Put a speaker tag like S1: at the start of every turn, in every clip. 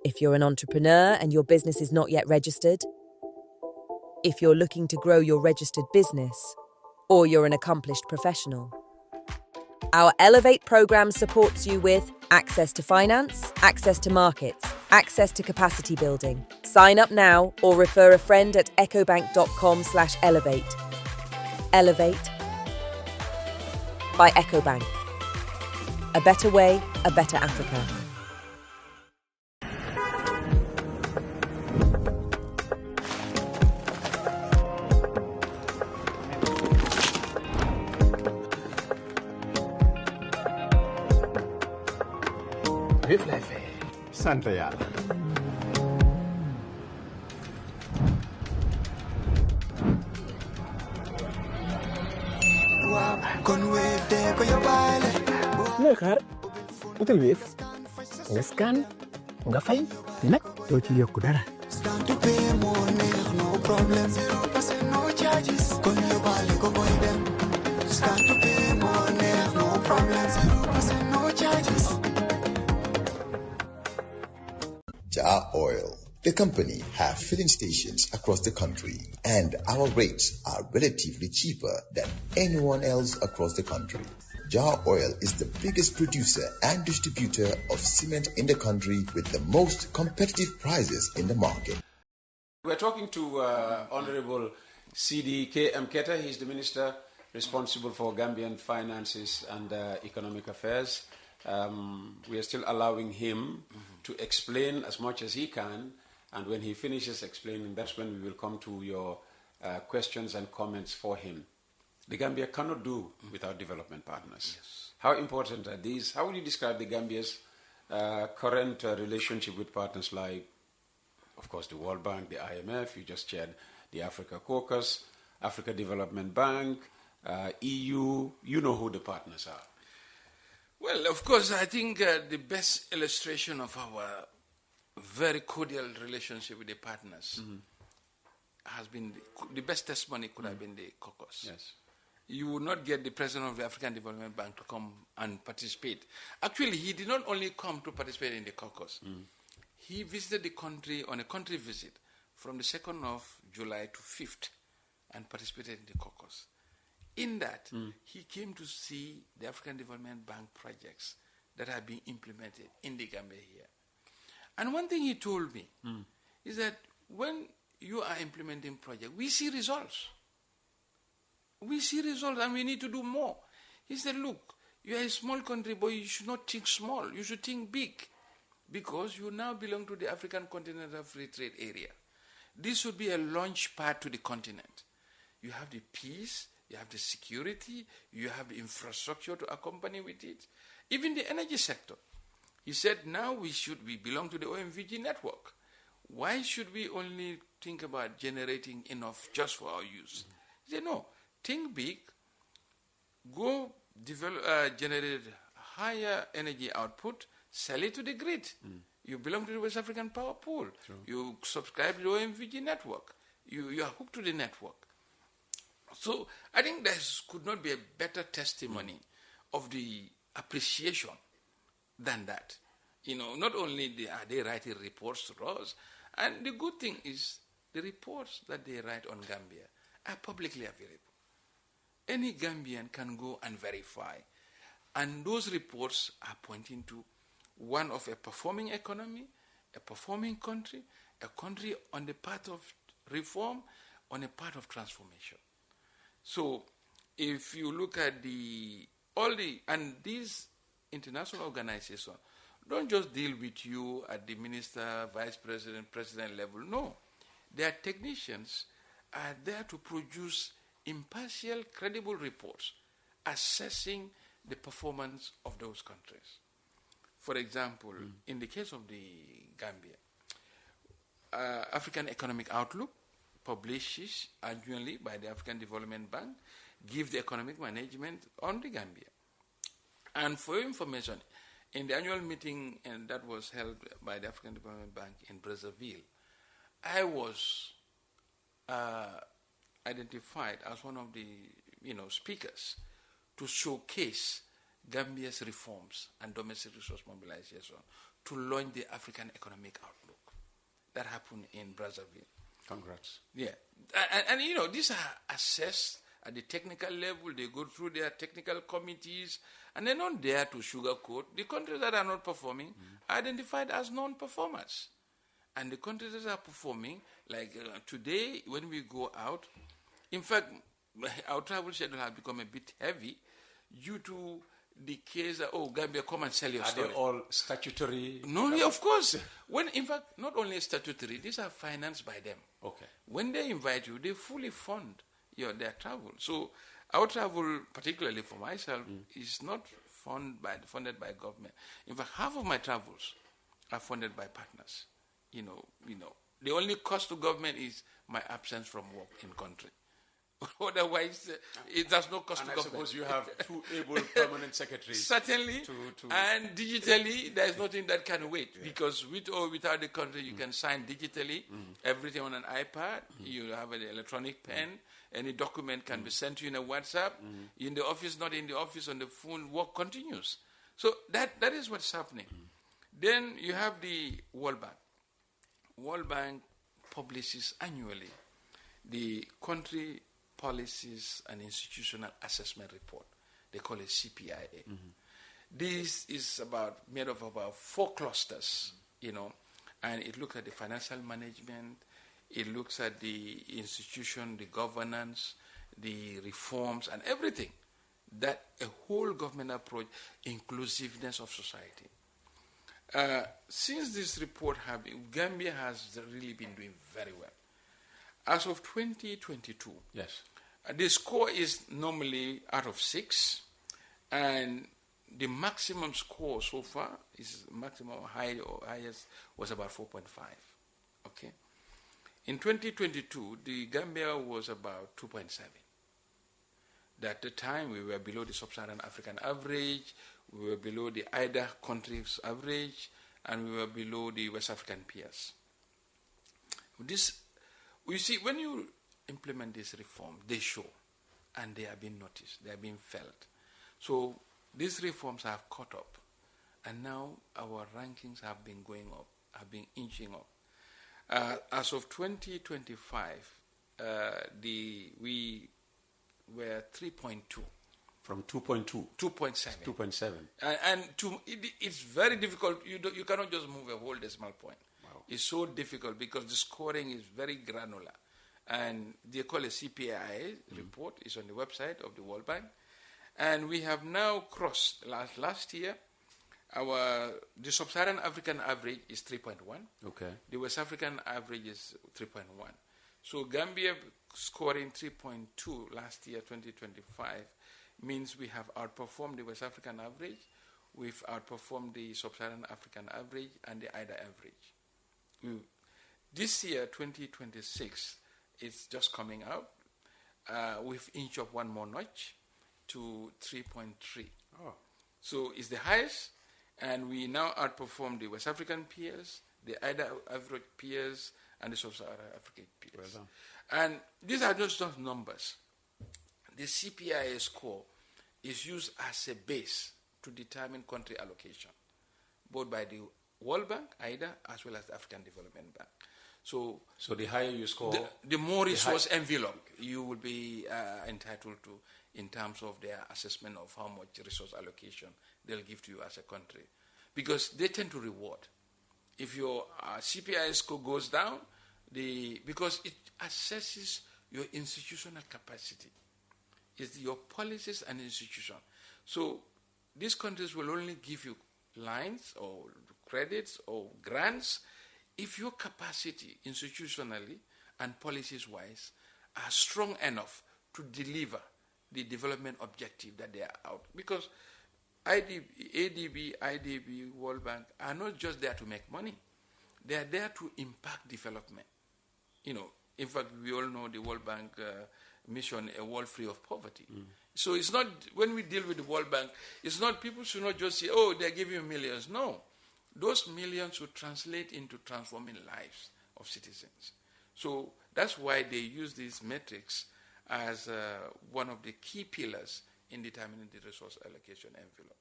S1: If you're an entrepreneur and your business is not yet registered, if you're looking to grow your registered business, or you're an accomplished professional. Our Elevate program supports you with access to finance, access to markets, access to capacity building. Sign up now or refer a friend at ecobank.com/elevate. Elevate by EcoBank. A better way, a better Africa.
S2: Vif lay fay sant yàlla looy xaar utal Wave nga scan nga fay te nag doo ci yokku dara
S3: Jar Oil. The company have filling stations across the country, and our rates are relatively cheaper than anyone else across the country. Jar Oil is the biggest producer and distributor of cement in the country with the most competitive prices in the market.
S4: We're talking to Honorable Seedy Keita. He's the Minister responsible for Gambian finances and economic affairs. We are still allowing him to explain as much as he can, and when he finishes explaining, that's when we will come to your questions and comments for him. The Gambia cannot do without development partners. Yes. How important are these? How would you describe the Gambia's current relationship with partners like, of course, the World Bank, the IMF, you just chaired the Africa Caucus, Africa Development Bank, EU, you know who the partners are.
S5: Well, of course, I think the best illustration of our very cordial relationship with the partners has been, the best testimony could have been the caucus.
S4: Yes.
S5: You would not get the president of the African Development Bank to come and participate. Actually, he did not only come to participate in the caucus. He visited the country on a country visit from the 2nd of July to 5th and participated in the caucus. In that, he came to see the African Development Bank projects that are being implemented in the Gambia here. And one thing he told me is that when you are implementing projects, we see results. We see results and we need to do more. He said, look, you are a small country, but you should not think small. You should think big, because you now belong to the African Continental Free Trade Area. This should be a launch pad to the continent. You have the peace, you have the security, you have the infrastructure to accompany with it. Even the energy sector. He said, now we belong to the OMVG network. Why should we only think about generating enough just for our use? He said, no, think big, go develop, generate higher energy output, sell it to the grid. You belong to the West African Power Pool. True. You subscribe to the OMVG network. You are hooked to the network. So I think there could not be a better testimony of the appreciation than that. You know, not only are they writing reports to us, and the good thing is the reports that they write on Gambia are publicly available. Any Gambian can go and verify. And those reports are pointing to one of a performing economy, a performing country, a country on the path of reform, on a path of transformation. So if you look at and these international organizations don't just deal with you at the minister, vice president, president level. No, their technicians are there to produce impartial, credible reports assessing the performance of those countries. For example, in the case of the Gambia, African Economic Outlook publishes annually by the African Development Bank, gives the economic management on the Gambia. And for your information, in the annual meeting that was held by the African Development Bank in Brazzaville, I was identified as one of the speakers to showcase Gambia's reforms and domestic resource mobilization to launch the African Economic Outlook. That happened in Brazzaville.
S4: Congrats.
S5: Yeah. And these are assessed at the technical level. They go through their technical committees, and they're not there to sugarcoat. The countries that are not performing are identified as non-performers. And the countries that are performing, like today, when we go out, in fact, our travel schedule has become a bit heavy due to the case that, Gambia, come and sell your story.
S4: Are they all statutory?
S5: No, yeah, of course. When, in fact, not only statutory, these are financed by them.
S4: Okay.
S5: When they invite you, they fully fund their travel. So our travel, particularly for myself, is not funded by government. In fact, half of my travels are funded by partners. The only cost to government is my absence from work in country. Otherwise, it does no cost to government.
S4: I suppose you have 2 able permanent secretaries.
S5: Certainly. And digitally, there is nothing that can wait. Yeah. Because with or without the country, you can sign digitally. Everything on an iPad. You have an electronic pen. Any document can be sent to you in a WhatsApp. In the office, not in the office, on the phone, work continues. So that is what's happening. Then you have the World Bank. World Bank publishes annually the country policies and institutional assessment report. They call it CPIA. This is made of about 4 clusters, and it looks at the financial management, it looks at the institution, the governance, the reforms, and everything. That a whole government approach, inclusiveness of society. Since this report Gambia has really been doing very well. As of 2022,
S4: yes,
S5: the score is normally out of 6, and the maximum score so far is highest was about 4.5. Okay, in 2022, the Gambia was about 2.7. At the time, we were below the sub-Saharan African average, we were below the IDA countries' average, and we were below the West African peers. You see, when you implement this reform, they show, and they are being noticed, they are being felt. So these reforms have caught up, and now our rankings have been going up, have been inching up. As of 2025, we were 3.2.
S4: From 2.2?
S5: 2.7.
S4: 2.7.
S5: It's very difficult. You cannot just move a whole decimal point.
S4: Wow.
S5: It's so difficult because the scoring is very granular. And they call it CPIA report. It's on the website of the World Bank. And we have now crossed, last year, the sub-Saharan African average is 3.1.
S4: Okay.
S5: The West African average is 3.1. So Gambia scoring 3.2 last year, 2025, means we have outperformed the West African average, we've outperformed the Sub-Saharan African average and the IDA average. This year, 2026, it's just coming out. We've inched up one more notch to 3.3.
S4: Oh.
S5: So it's the highest, and we now outperform the West African peers, the IDA average peers, and the Sub-Saharan African peers.
S4: Well done.
S5: And these are just numbers. The CPIA score is used as a base to determine country allocation, both by the World Bank, IDA, as well as the African Development Bank. So
S4: the higher you score,
S5: the more resource envelope you will be entitled to in terms of their assessment of how much resource allocation they'll give to you as a country. Because they tend to reward. If your CPI score goes down, because it assesses your institutional capacity. It's your policies and institution. So these countries will only give you lines or credits or grants if your capacity institutionally and policies-wise are strong enough to deliver the development objective that they are out. Because ADB, IDB, World Bank are not just there to make money. They are there to impact development. In fact, we all know the World Bank mission, a world free of poverty. So it's not, when we deal with the World Bank, it's not, people should not just say, they're giving you millions. No. Those millions should translate into transforming lives of citizens. So that's why they use these metrics as one of the key pillars in determining the resource allocation envelope.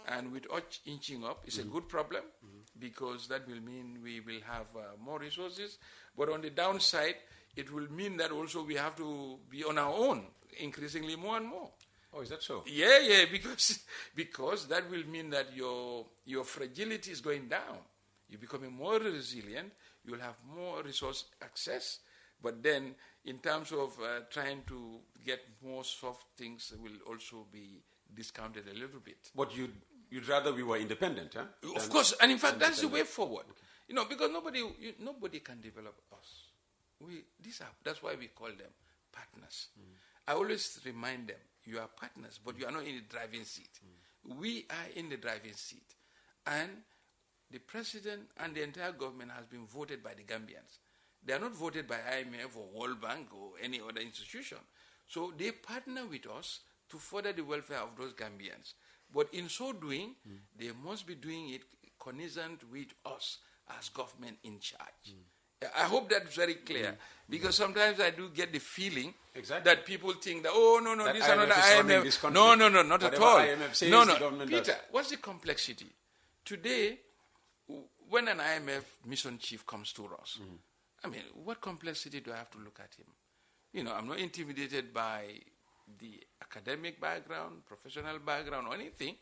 S5: And with us inching up, it's a good problem because that will mean we will have more resources. But on the downside, it will mean that also we have to be on our own, increasingly more and more.
S4: Oh, is that so?
S5: Yeah, because that will mean that your fragility is going down. You're becoming more resilient. You'll have more resource access. But then, in terms of trying to get more soft things, will also be discounted a little bit.
S4: But you'd rather we were independent, huh?
S5: Of course, and in fact, that's the way forward. Okay. Because nobody can develop us. That's why we call them partners. I always remind them, you are partners, but you are not in the driving seat. We are in the driving seat. And the president and the entire government has been voted by the Gambians. They are not voted by IMF or World Bank or any other institution. So they partner with us to further the welfare of those Gambians. But in so doing, they must be doing it cognizant with us as government in charge. I hope that's very clear, because sometimes I do get the feeling that people think that, no,
S4: that
S5: this is another IMF. No, not at
S4: Whatever
S5: all.
S4: IMF says,
S5: No,
S4: the government
S5: Peter,
S4: does.
S5: what's the complexity? Today, when an IMF mission chief comes to us, I mean, what complexity do I have to look at him? I'm not intimidated by the academic background, professional background, or anything.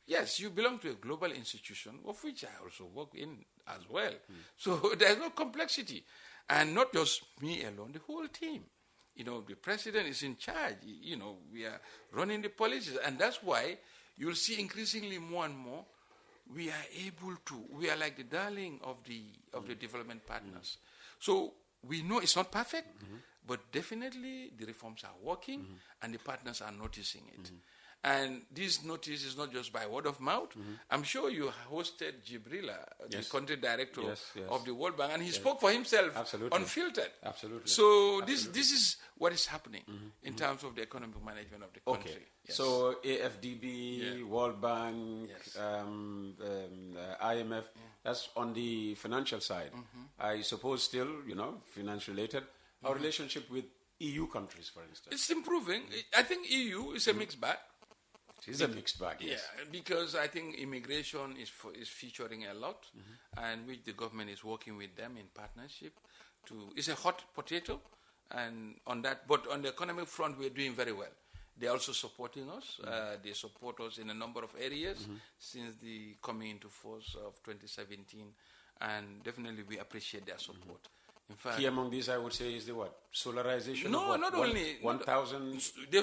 S5: Yes, you belong to a global institution, of which I also work in as well. So there's no complexity. And not just me alone, the whole team. The president is in charge. We are running the policies. And that's why you'll see increasingly more and more, we are like the darling of the development partners. So we know it's not perfect, but definitely the reforms are working and the partners are noticing it. And this notice is not just by word of mouth. I'm sure you hosted Jibrila, the country director of the World Bank, and he spoke for himself, unfiltered.
S4: Absolutely.
S5: So this is what is happening in terms of the economic management of the country.
S4: Okay. So AFDB, World Bank, IMF, that's on the financial side. I suppose still, finance related. Our relationship with EU countries, for instance.
S5: It's improving. I think EU is a mixed bag.
S4: It's a mixed bag, yes.
S5: Yeah, because I think immigration is featuring a lot, and which the government is working with them in partnership. It's a hot potato, and but on the economic front, we're doing very well. They're also supporting us. They support us in a number of areas since the coming into force of 2017, and definitely we appreciate their support. In fact,
S4: key among these, I would say, is the what? Solarization?
S5: No, not only
S4: 1,000.
S5: They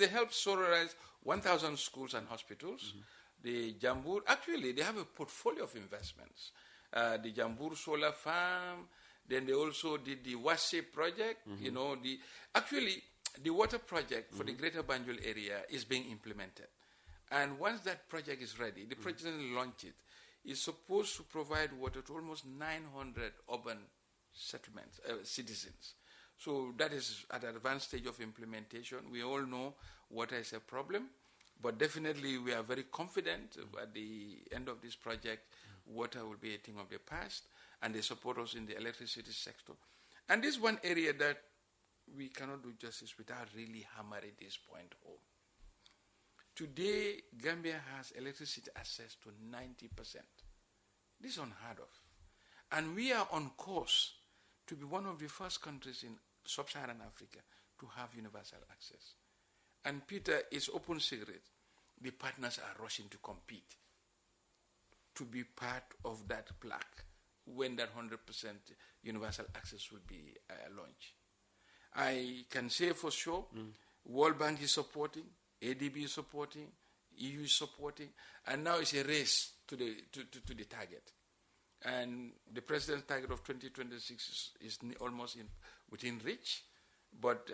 S5: help solarize 1,000 schools and hospitals. The Jambur, actually, they have a portfolio of investments. The Jambur solar farm. Then they also did the Wase project. The water project for the Greater Banjul area is being implemented. And once that project is ready, the president launched it. It's supposed to provide water to almost 900 urban settlements, citizens. So that is at an advanced stage of implementation. We all know water is a problem, but definitely we are very confident at the end of this project, water will be a thing of the past, and they support us in the electricity sector. And this is one area that we cannot do justice without really hammering this point home. Today, Gambia has electricity access to 90%. This is unheard of. And we are on course to be one of the first countries in sub-Saharan Africa to have universal access. And Peter, it's open secret. The partners are rushing to compete to be part of that plaque when that 100% universal access will be launched. I can say for sure, World Bank is supporting, ADB is supporting, EU is supporting, and now it's a race to the target. And the president's target of 2026 is almost within reach, but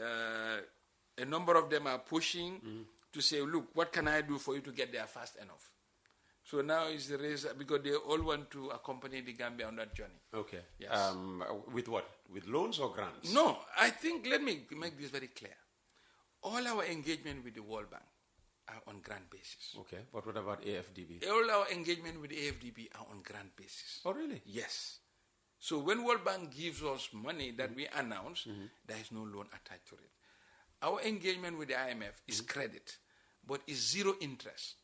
S5: a number of them are pushing to say, look, what can I do for you to get there fast enough? So now is the race, because they all want to accompany the Gambia on that journey.
S4: Okay.
S5: Yes.
S4: With what? With loans or grants?
S5: No, I think, let me make this very clear. All our engagement with the World Bank are on grant basis.
S4: Okay, but what about AFDB?
S5: All our engagement with the AFDB are on grant basis.
S4: Oh, really?
S5: Yes. So when World Bank gives us money that we announce, there is no loan attached to it. Our engagement with the IMF is credit, but is zero interest.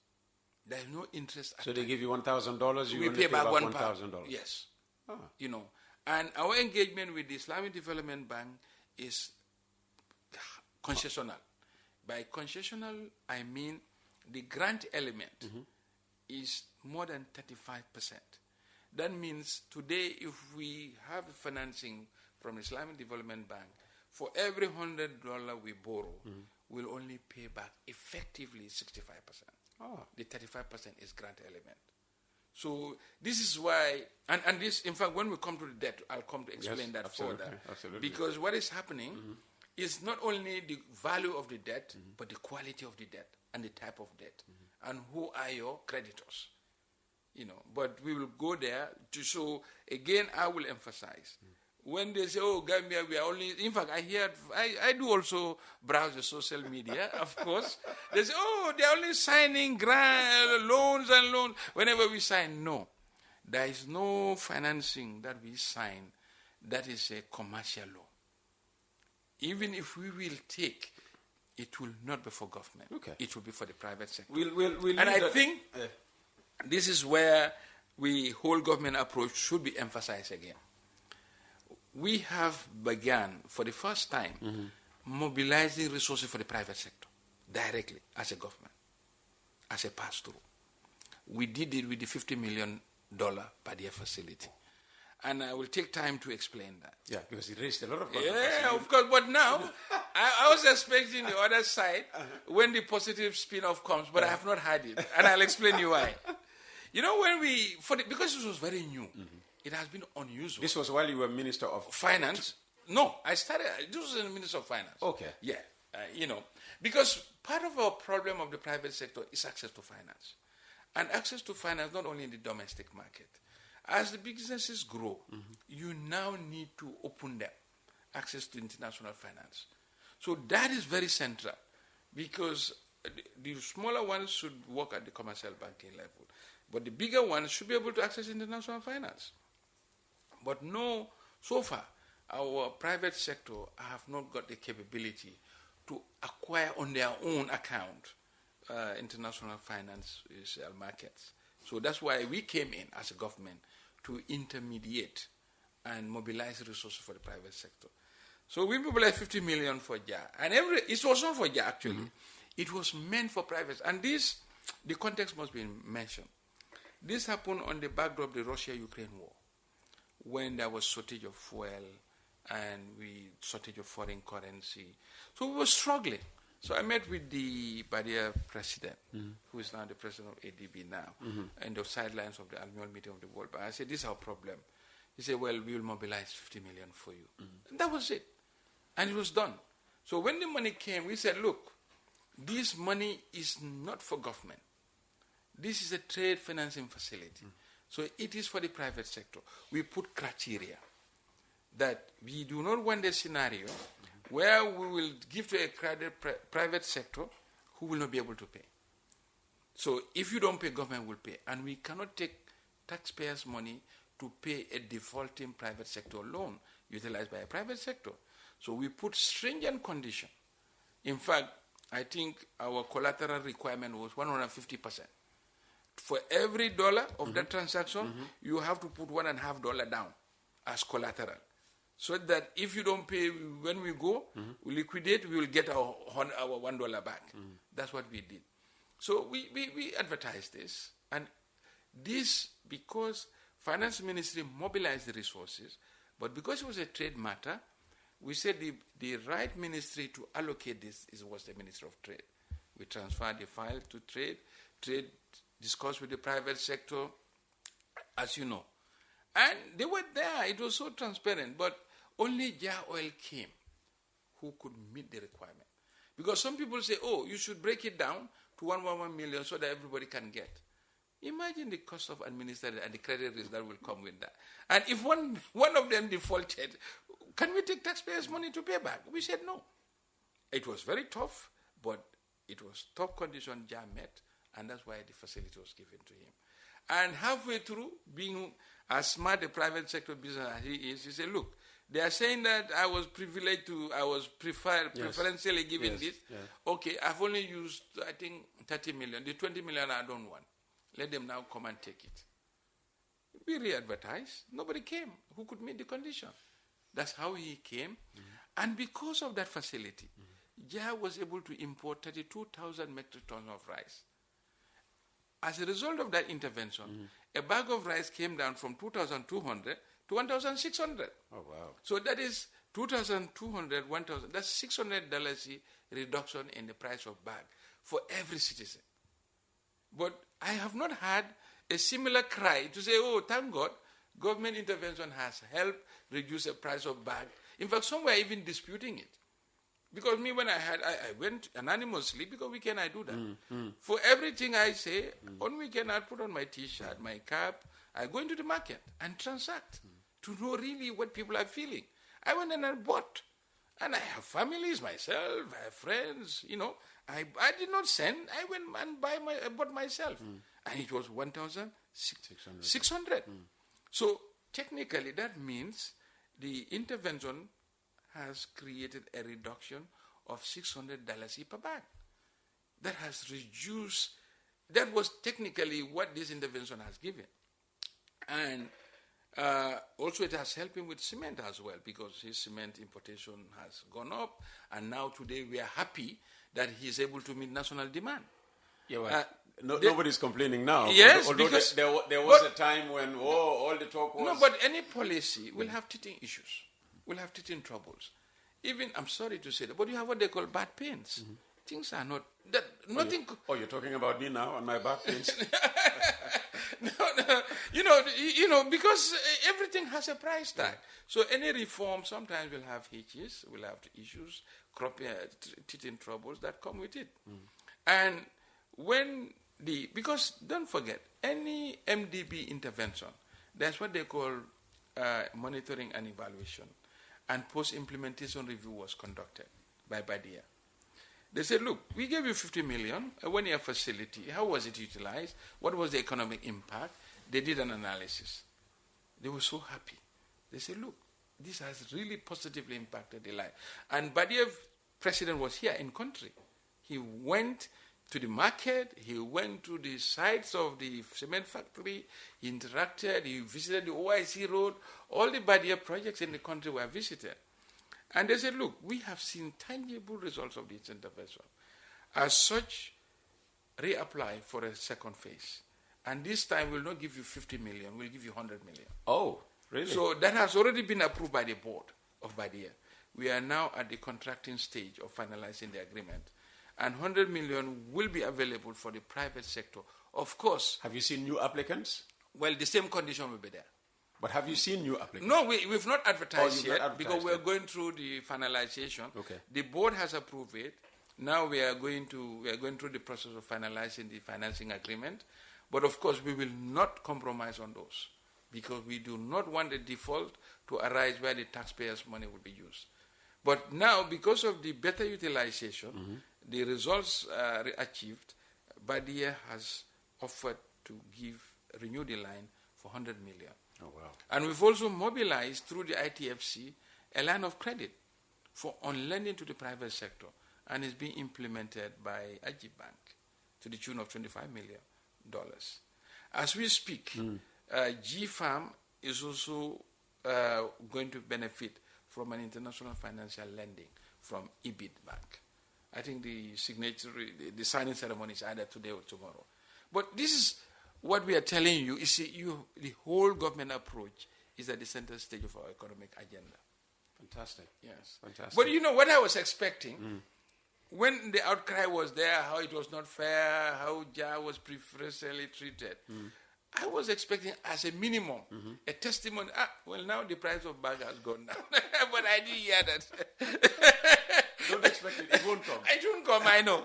S5: There is no interest.
S4: So they give you $1,000, you
S5: we
S4: only
S5: pay back
S4: $1,000.
S5: Yes.
S4: Ah.
S5: You know, and our engagement with the Islamic Development Bank is concessional. By concessional, I mean the grant element is more than 35%. That means today, if we have financing from Islamic Development Bank, for every $100 we borrow, we'll only pay back effectively 65%.
S4: Oh.
S5: The 35% is grant element. So this is why, and this, in fact, when we come to the debt, I'll come to explain that
S4: absolutely,
S5: further.
S4: absolutely.
S5: Because what is happening is not only the value of the debt, but the quality of the debt and the type of debt, and who are your creditors. You know, but we will go there to show, again, I will emphasize. When they say, oh, Gambia, we are only, in fact, I do also browse the social media, of course. They say, oh, they are only signing loans and loans. Whenever we sign, no. There is no financing that we sign that is a commercial loan. Even if we will take, it will not be for government.
S4: Okay.
S5: It will be for the private sector.
S4: We'll
S5: and I think this is where we whole government approach should be emphasized again. We have begun for the first time mobilizing resources for the private sector directly as a government, as a pass-through. We did it with the $50 million per year facility. And I will take time to explain that.
S4: Yeah, because it raised a lot of controversy.
S5: Yeah, of course. But now, I was expecting the other side when the positive spin-off comes, but I have not had it. And I'll explain you why. You know, because this was very new, it has been unusual.
S4: This was while you were Minister of
S5: Finance. No, this was in the Minister of Finance.
S4: Okay.
S5: Yeah, you know, because part of our problem of the private sector is access to finance. And access to finance not only in the domestic market. As the businesses grow, you now need to open them, access to international finance. So that is very central, because the smaller ones should work at the commercial banking level, but the bigger ones should be able to access international finance. But no, so far, our private sector have not got the capability to acquire on their own account international finance markets. So that's why we came in as a government to intermediate and mobilize resources for the private sector. So we mobilized 50 million for JA. And it was not for JA, actually. It was meant for private. And the context must be mentioned. This happened on the backdrop of the Russia-Ukraine war, when there was shortage of fuel and shortage of foreign currency. So we were struggling. So I met with the Badia president, who is now the president of ADB now, and the sidelines of the annual meeting of the World Bank. I said, this is our problem. He said, well, we will mobilize 50 million for you. And that was it. And it was done. So when the money came, we said, look, this money is not for government. This is a trade financing facility. So it is for the private sector. We put criteria that we do not want a scenario where we will give to a private sector who will not be able to pay. So if you don't pay, government will pay. And we cannot take taxpayers' money to pay a defaulting private sector loan utilized by a private sector. So we put stringent condition. In fact, I think our collateral requirement was 150%. For every dollar of that transaction, you have to put $1.50 down as collateral. So that if you don't pay when we go, we liquidate, we will get our $1 back. That's what we did. So we advertised this. And this, because Finance Ministry mobilized the resources, but because it was a trade matter, we said the right ministry to allocate this was the Ministry of Trade. We transferred the file to Trade. Trade discussed with the private sector, as you know. And they were there. It was so transparent. But only Jar Oil came who could meet the requirement. Because some people say, oh, you should break it down to 111 million so that everybody can get. Imagine the cost of administering and the credit risk that will come with that. And if one of them defaulted, can we take taxpayers' money to pay back? We said no. It was very tough, but it was top condition Jar met, and that's why the facility was given to him. And halfway through, being as smart a private sector business as he is, he said, look, they are saying that I was preferentially given this. Yeah. Okay, I've only used, I think, 30 million. The 20 million I don't want. Let them now come and take it. We re-advertised. Nobody came who could meet the condition. That's how he came. And because of that facility, JA was able to import 32,000 metric tons of rice. As a result of that intervention, a bag of rice came down from 2,200 to 1,600.
S4: Oh, wow.
S5: So that is 2,200, 1,000. That's $600 reduction in the price of bag for every citizen. But I have not had a similar cry to say, oh, thank God, government intervention has helped reduce the price of bag. In fact, some were even disputing it. Because me, when I went anonymously, because weekend I do that. For everything I say, on weekend I put on my T-shirt, my cap, I go into the market and transact to know really what people are feeling. I went and I bought. And I have families myself, I have friends, I did not send, I went and bought myself. And it was 1,600. So technically that means the intervention has created a reduction of $600 per bag. That has reduced, that was technically what this intervention has given. And also it has helped him with cement as well, because his cement importation has gone up, and now today we are happy that he is able to meet national demand.
S4: Yeah, well, nobody's complaining now.
S5: Yes,
S4: although
S5: because
S4: there was a time when all the talk was...
S5: No, but any policy will have teething issues, will have teething troubles. Even, I'm sorry to say that, but you have what they call bad pains. Things are not... that nothing.
S4: You're talking about me now on my back pains?
S5: No, because everything has a price tag. So any reform sometimes will have hitches, will have issues, teething troubles that come with it. And because don't forget, any MDB intervention, that's what they call monitoring and evaluation. And post-implementation review was conducted by Badia. They said, look, we gave you 50 million, a one-year facility. How was it utilized? What was the economic impact? They did an analysis. They were so happy. They said, look, this has really positively impacted the life. And Badia's president was here in country. He went to the market. He went to the sites of the cement factory. He interacted. He visited the OIC road. All the Badia projects in the country were visited. And they said, look, we have seen tangible results of this intervention. As such, reapply for a second phase. And this time we'll not give you 50 million, we'll give you 100 million.
S4: Oh, really?
S5: So that has already been approved by the board of Badia. We are now at the contracting stage of finalizing the agreement. And 100 million will be available for the private sector. Of course.
S4: Have you seen new applicants?
S5: Well, the same condition will be there.
S4: But have you seen new applicants?
S5: No, we've not advertised yet, because we're
S4: yet.
S5: going through the finalization.
S4: Okay.
S5: The board has approved it. Now we are going through the process of finalizing the financing agreement. But of course, we will not compromise on those, because we do not want the default to arise where the taxpayers' money will be used. But now, because of the better utilization, the results achieved, Badia has offered to renew the line for 100 million.
S4: Oh, wow.
S5: And we've also mobilized through the ITFC a line of credit on lending to the private sector, and it's being implemented by Ajib Bank to the tune of $25 million. As we speak, GFAM is also going to benefit from an international financial lending from EBIT Bank. I think the signing ceremony is either today or tomorrow. But this is what we are telling you. The whole government approach is at the center stage of our economic agenda.
S4: Fantastic.
S5: Yes.
S4: Fantastic.
S5: But you know what I was expecting? When the outcry was there, how it was not fair, how JA was preferentially treated, I was expecting as a minimum a testimony. Well, now the price of bag has gone down. But I didn't hear that.
S4: Don't expect it. It won't come.
S5: It won't come. I know.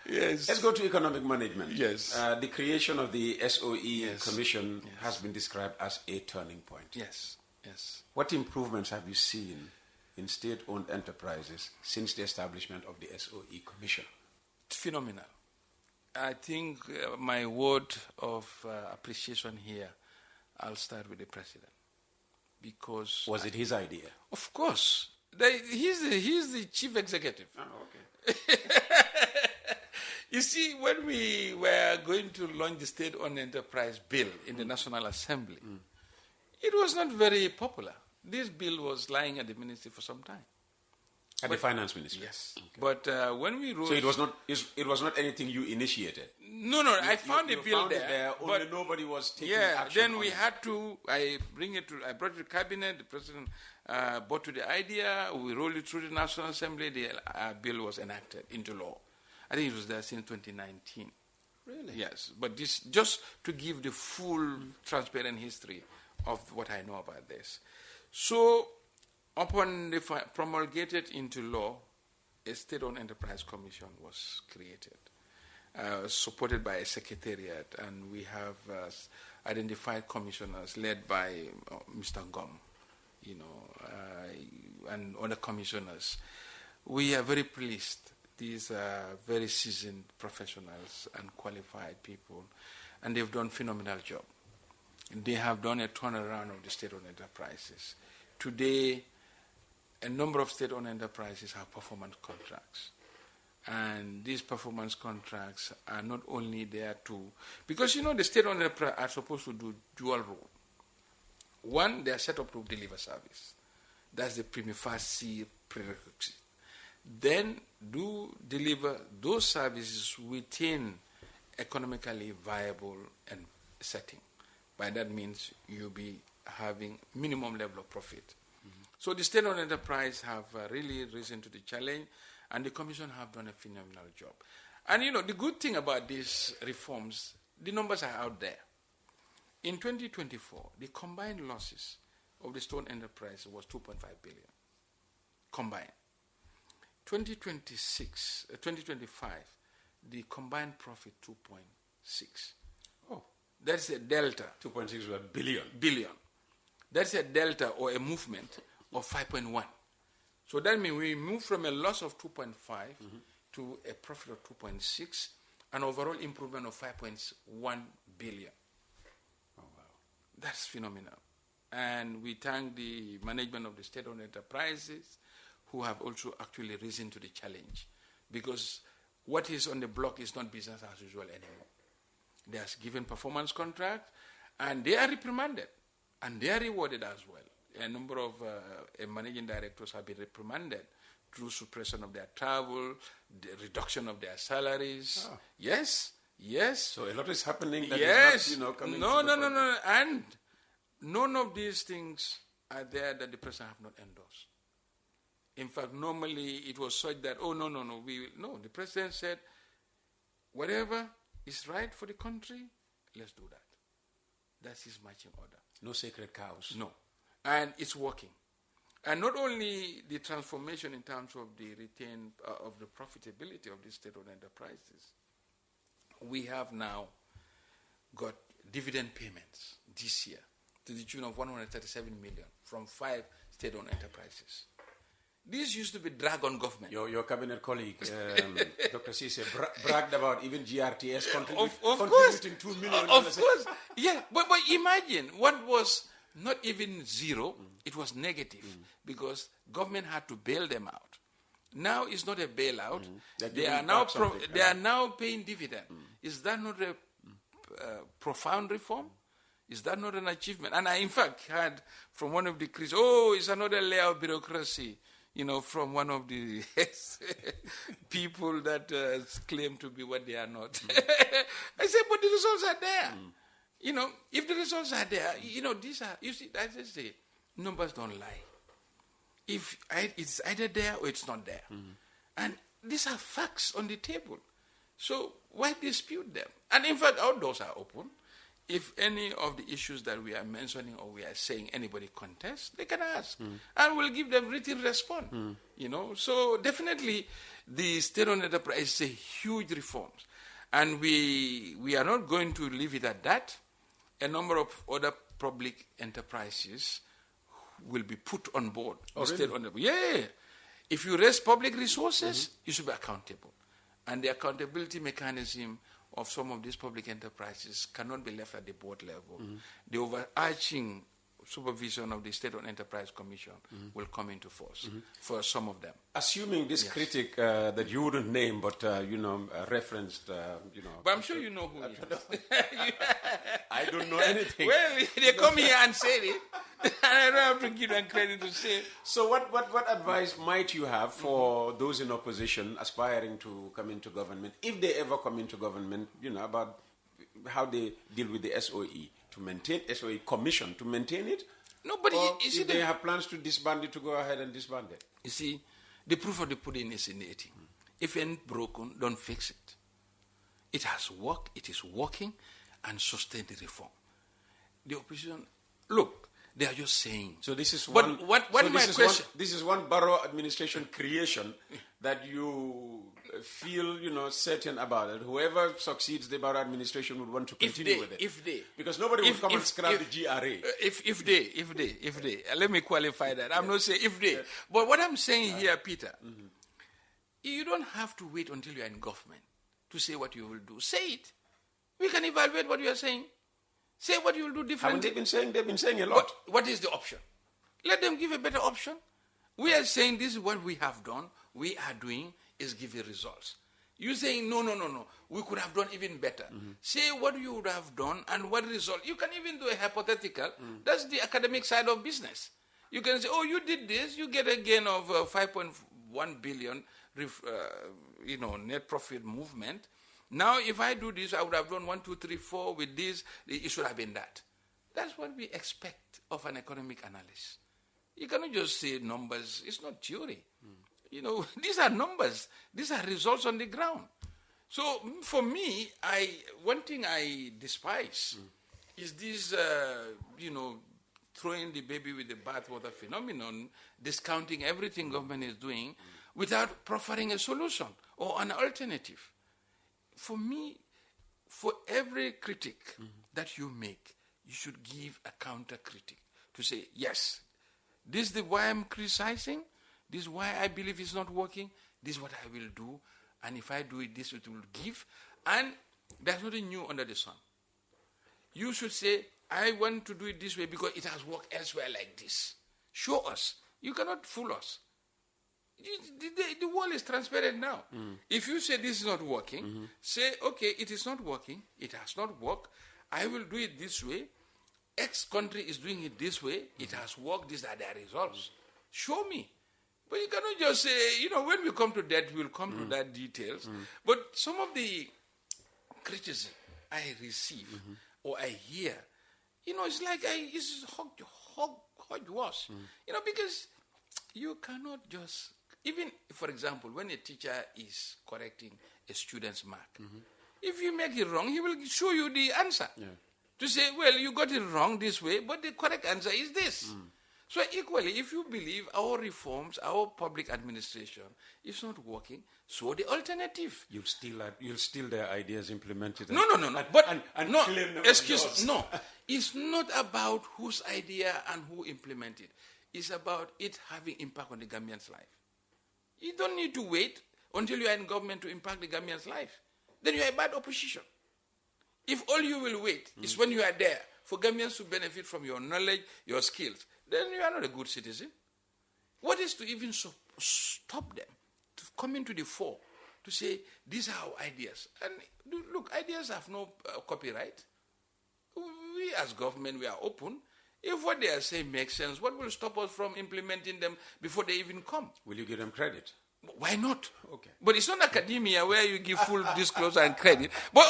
S5: Yes.
S4: Let's go to economic management.
S5: Yes.
S4: The creation of the SOE Commission has been described as a turning point.
S5: Yes. Yes.
S4: What improvements have you seen in state-owned enterprises since the establishment of the SOE Commission?
S5: Phenomenal. I think my word of appreciation here, I'll start with the president. Because...
S4: Was it his idea?
S5: Of course. He's the chief executive.
S4: Oh, okay.
S5: You see, when we were going to launch the state-owned enterprise bill in the National Assembly, it was not very popular. This bill was lying at the ministry for some time.
S4: At the finance ministry?
S5: Yes. Okay. But when we wrote...
S4: So it was not anything you initiated?
S5: No, I found the bill there.
S4: Only nobody was taking action.
S5: Then we had to, I brought it to the cabinet, the president brought to the idea, we rolled it through the National Assembly, the bill was enacted into law. I think it was there since 2019.
S4: Really?
S5: Yes, but this just to give the full transparent history of what I know about this. So, upon the promulgated into law, a state-owned enterprise commission was created, supported by a secretariat, and we have identified commissioners led by Mr. Ngom, and other commissioners. We are very pleased. These are very seasoned professionals and qualified people, and they've done a phenomenal job. They have done a turnaround of the state-owned enterprises. Today, a number of state-owned enterprises have performance contracts. And these performance contracts are not only there to... Because, the state-owned enterprises are supposed to do dual role. One, they are set up to deliver service. That's the prima facie prerequisite. Then do deliver those services within economically viable and setting. By that means you'll be having minimum level of profit. Mm-hmm. So the state-owned enterprise have really risen to the challenge, and the commission have done a phenomenal job. And the good thing about these reforms, the numbers are out there. In 2024, the combined losses of the state-owned enterprise was 2.5 billion combined. 2025, the combined profit 2.6.
S4: Oh,
S5: that's a delta.
S4: 2.6 billion.
S5: Billion. That's a delta or a movement of 5.1. So that means we move from a loss of 2.5 to a profit of 2.6, an overall improvement of 5.1 billion.
S4: Oh, wow.
S5: That's phenomenal. And we thank the management of the state-owned enterprises who have also actually risen to the challenge, because what is on the block is not business as usual anymore. They are given performance contracts, and they are reprimanded, and they are rewarded as well. A number of managing directors have been reprimanded through suppression of their travel, the reduction of their salaries. Oh. Yes.
S4: So a lot is happening that
S5: is
S4: not, coming
S5: No. And none of these things are there that the president have not endorsed. In fact, normally it was such that, the president said, whatever is right for the country, let's do that. That's his marching order.
S4: No sacred cows.
S5: No. And it's working. And not only the transformation in terms of the of the profitability of the state-owned enterprises, we have now got dividend payments this year to the tune of 137 million from 5 state-owned enterprises. This used to be drag on government.
S4: Your cabinet colleague, Dr. Cisse, bragged about even GRTS contributing $2 million.
S5: Of course. Yeah, but imagine what was not even zero, it was negative because government had to bail them out. Now it's not a bailout. They are now paying dividend. Is that not a profound reform? Is that not an achievement? And I, in fact, heard from one of the critics, it's another layer of bureaucracy. From one of the people that claim to be what they are not. I said, but the results are there. If the results are there, these are, as I say, numbers don't lie. If it's either there or it's not there. And these are facts on the table. So why dispute them? And in fact, our doors are open. If any of the issues that we are mentioning or we are saying anybody contests, they can ask. And we'll give them written response. So definitely the state-owned enterprise is a huge reform. And we are not going to leave it at that. A number of other public enterprises will be put on board.
S4: Really?
S5: Yeah. If you raise public resources, you should be accountable. And the accountability mechanism of some of these public enterprises cannot be left at the board level. The overarching supervision of the State-owned Enterprise Commission will come into force for some of them.
S4: Assuming this critic that you wouldn't name, but referenced,
S5: But I'm sure you know who it is.
S4: I don't know anything.
S5: Well, they come here and say it, and I don't have to give them credit to say.
S4: So what advice might you have for those in opposition aspiring to come into government, if they ever come into government, about how they deal with the SOE, to maintain SOE commission, to maintain it?
S5: Nobody, you see,
S4: if they have plans to disband it, to go ahead and disband it.
S5: You see, the proof of the pudding is in the eating. If it ain't broken, don't fix it. It has worked, it is working, and sustain the reform. The opposition, look, they are just saying.
S4: So this is
S5: but
S4: one.
S5: What
S4: so
S5: my
S4: this
S5: question?
S4: This is one borough administration creation that you feel, certain about it. Whoever succeeds the borough administration would want to continue with it. Because nobody will come and scrap the GRA.
S5: If they, let me qualify that. I'm not saying if they. Yeah. But what I'm saying here, Peter, you don't have to wait until you're in government to say what you will do. Say it. We can evaluate what you are saying. Say what you will do differently.
S4: Haven't they been saying? They've been saying a lot.
S5: What is the option? Let them give a better option. We are saying this is what we have done. We are doing is giving results. You saying no. We could have done even better. Say what you would have done and what result. You can even do a hypothetical. That's the academic side of business. You can say, oh, you did this. You get a gain of 5.1 billion, net profit movement. Now, if I do this, I would have done 1, 2, 3, 4 with this. It should have been that. That's what we expect of an economic analyst. You cannot just say numbers. It's not theory. These are numbers. These are results on the ground. So, for me, one thing I despise is this, throwing the baby with the bathwater phenomenon, discounting everything government is doing without proffering a solution or an alternative. For me, for every critic that you make, you should give a counter-critic to say, yes, this is why I'm criticizing, this is why I believe it's not working, this is what I will do, and if I do it, this it will give, and there's nothing new under the sun. You should say, I want to do it this way because it has worked elsewhere like this. Show us. You cannot fool us. The world is transparent now. If you say this is not working, say, okay, it is not working, it has not worked, I will do it this way, X country is doing it this way, it has worked, these are their results. Show me. But you cannot just say, when we come to that, we'll come to that details. But some of the criticism I receive or I hear, it's like it's hogwash. Because you cannot just... Even, for example, when a teacher is correcting a student's mark, if you make it wrong, he will show you the answer. Yeah. To say, well, you got it wrong this way, but the correct answer is this. So equally, if you believe our reforms, our public administration is not working, so the alternative.
S4: You'll steal their ideas, implement it.
S5: No. No. It's not about whose idea and who implement it. It's about it having impact on the Gambian's life. You don't need to wait until you are in government to impact the Gambian's life. Then you are a bad opposition. If all you will wait is when you are there for Gambians to benefit from your knowledge, your skills, then you are not a good citizen. What is to even stop them to come into the fore to say, these are our ideas? And look, ideas have no copyright. We as government, we are open. If what they are saying makes sense, what will stop us from implementing them before they even come?
S4: Will you give them credit?
S5: Why not?
S4: Okay.
S5: But it's not academia where you give full disclosure and credit. But,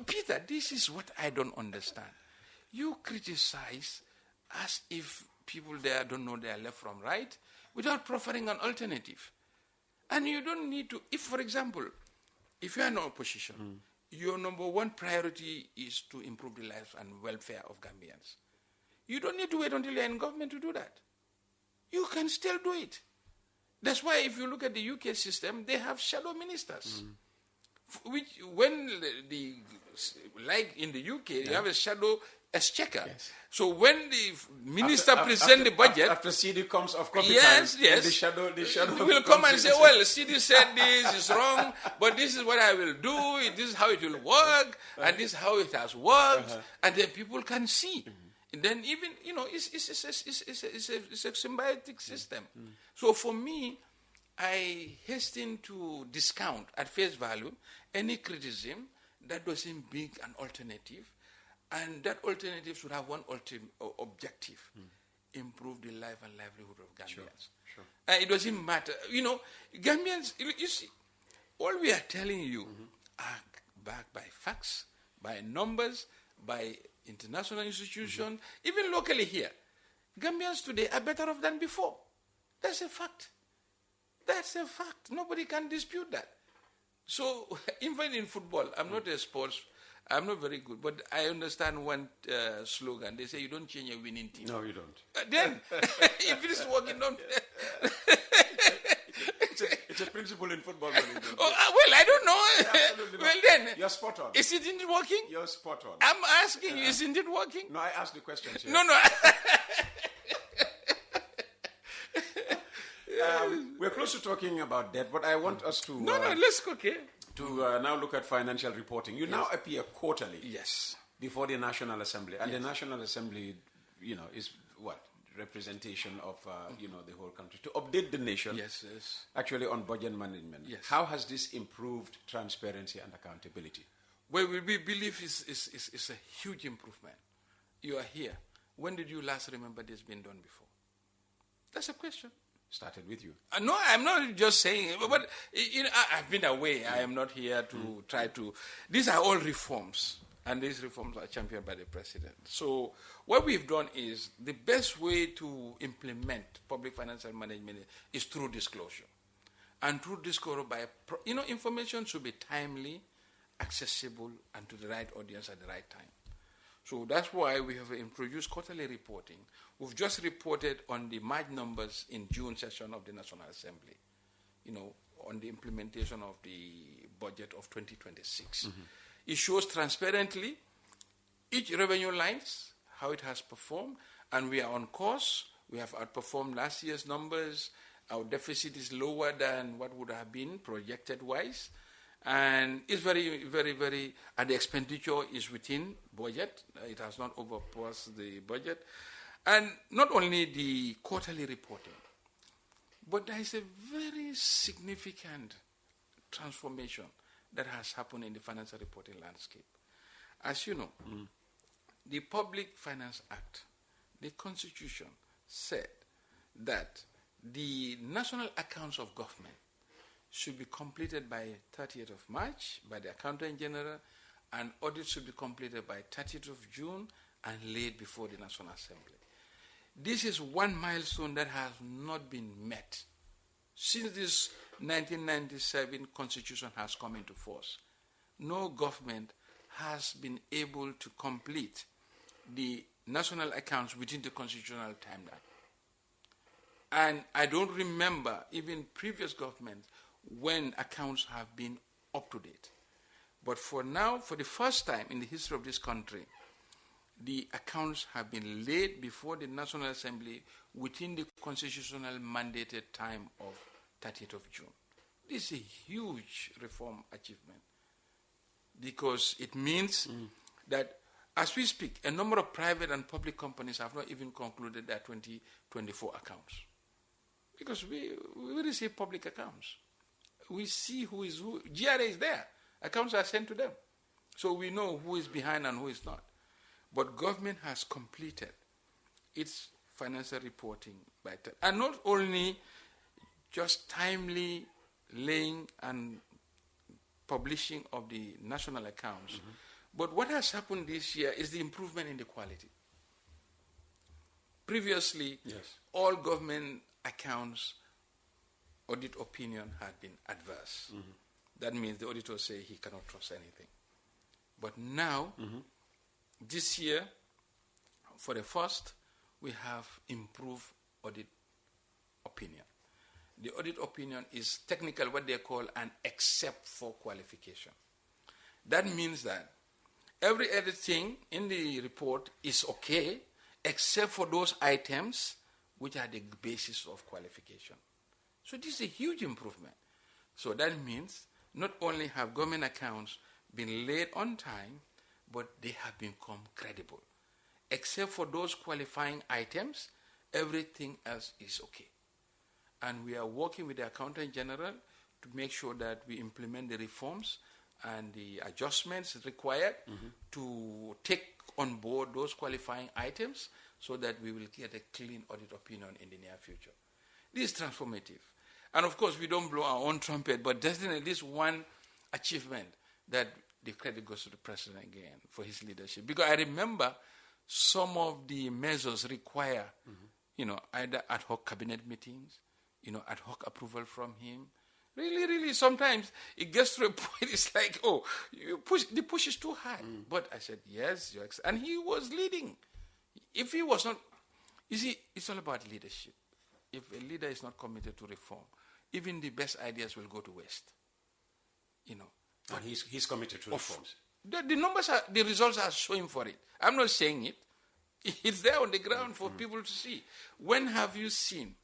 S5: Peter, this is what I don't understand. You criticize as if people there don't know their left from right without proffering an alternative. And you don't need to, if, for example, if you are in opposition, your number one priority is to improve the lives and welfare of Gambians. You don't need to wait until you're in government to do that. You can still do it. That's why if you look at the UK system, they have shadow ministers. Which, when like in the UK, you have a shadow exchequer. Yes. So when the minister presents the budget...
S4: After Seedy comes off coffee
S5: yes,
S4: time,
S5: yes.
S4: The shadow
S5: will come and say, well, Seedy said this is wrong, but this is what I will do, this is how it will work, and this is how it has worked, and then people can see. then even, it's a symbiotic system. So for me, I hasten to discount at face value any criticism that doesn't bring an alternative, and that alternative should have one objective: improve the life and livelihood of Gambians.
S4: Sure.
S5: It doesn't matter. Gambians, you see, all we are telling you are backed by facts, by numbers, by international institutions, even locally here. Gambians today are better off than before. That's a fact. That's a fact. Nobody can dispute that. So, even in football, I'm not very good, but I understand one slogan. They say you don't change a winning team.
S4: No, you don't.
S5: Then, if it is working, don't.
S4: It's a principle in football management.
S5: Well, I don't know.
S4: Absolutely
S5: Well,
S4: not.
S5: then.
S4: You're spot on.
S5: Isn't it working?
S4: You're spot on.
S5: I'm asking you, isn't it working?
S4: No, I asked the question. Here.
S5: No.
S4: We're close to talking about debt, but I want us to...
S5: let's go, okay.
S4: To now look at financial reporting. You now appear quarterly.
S5: Yes.
S4: Before the National Assembly. And the National Assembly, is what? Representation of, the whole country. To update the nation.
S5: Yes.
S4: Actually on budget management.
S5: Yes.
S4: How has this improved transparency and accountability?
S5: Well, we believe it's a huge improvement. You are here. When did you last remember this being done before? That's a question.
S4: Started with you.
S5: No, I'm not just saying it, but I've been away. I am not here to try to... These are all reforms, and these reforms are championed by the president. So what we've done is the best way to implement public financial management is through disclosure. And through disclosure, information should be timely, accessible, and to the right audience at the right time. So that's why we have introduced quarterly reporting. We've just reported on the March numbers in June session of the National Assembly, on the implementation of the budget of 2026. It shows transparently each revenue lines, how it has performed, and we are on course. We have outperformed last year's numbers. Our deficit is lower than what would have been projected-wise. And it's very, very, very, and the expenditure is within budget. It has not overpassed the budget. And not only the quarterly reporting, but there is a very significant transformation that has happened in the financial reporting landscape. As you know, the Public Finance Act, the Constitution, said that the national accounts of government should be completed by 30th of March by the Accountant General, and audit should be completed by 30th of June and laid before the National Assembly. This is one milestone that has not been met since this 1997 Constitution has come into force. No government has been able to complete the national accounts within the constitutional timeline. And I don't remember even previous governments when accounts have been up to date. But for now, for the first time in the history of this country, the accounts have been laid before the National Assembly within the constitutional mandated time of 30th of June. This is a huge reform achievement because it means that as we speak, a number of private and public companies have not even concluded their 2024 accounts because we receive public accounts. We see who is who. GRA is there. Accounts are sent to them. So we know who is behind and who is not. But government has completed its financial reporting by time. And not only just timely laying and publishing of the national accounts, but what has happened this year is the improvement in the quality. Previously, all government accounts audit opinion had been adverse. That means the auditor say he cannot trust anything. But now, this year, for the first, we have improved audit opinion. The audit opinion is technical, what they call an except for qualification. That means that every other thing in the report is okay, except for those items which are the basis of qualification. So this is a huge improvement. So that means not only have government accounts been laid on time, but they have become credible. except for those qualifying items, everything else is okay. And we are working with the Accountant General to make sure that we implement the reforms and the adjustments required to take on board those qualifying items so that we will get a clean audit opinion in the near future. This is transformative. And of course, we don't blow our own trumpet, but definitely this one achievement that the credit goes to the president again for his leadership. Because I remember some of the measures require, either ad hoc cabinet meetings, ad hoc approval from him. Really, sometimes it gets to a point, it's like, the push is too high. But I said, yes, and he was leading. If he was not, you see, it's all about leadership. If a leader is not committed to reform, even the best ideas will go to waste.
S4: And he's committed to reforms.
S5: The numbers the results are showing for it. I'm not saying it. It's there on the ground for people to see. When have you seen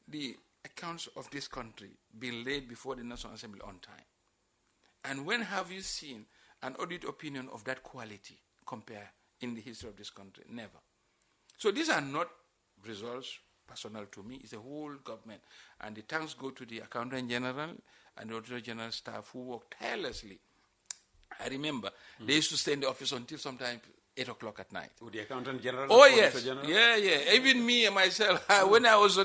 S5: the accounts of this country being laid before the National Assembly on time? And when have you seen an audit opinion of that quality compare in the history of this country? Never. So these are not results personal to me. It's a whole government. And the thanks go to the Accountant General and the Auditor General staff who work tirelessly. I remember they used to stay in the office until sometimes 8 o'clock at night.
S4: With the Accountant General?
S5: Oh, yes. General? Yeah. Even me and myself, when I was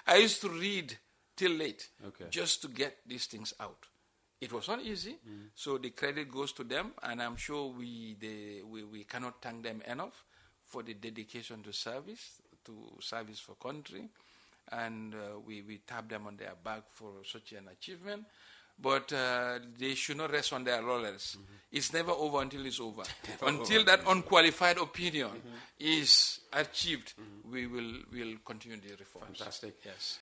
S5: I used to read till late just to get these things out. It was not easy, so the credit goes to them, and I'm sure we cannot thank them enough for the dedication to service for country, and we tap them on their back for such an achievement. But they should not rest on their laurels. It's never over until it's over. Until that unqualified opinion is achieved, we'll continue the reforms.
S4: Fantastic.
S5: Yes.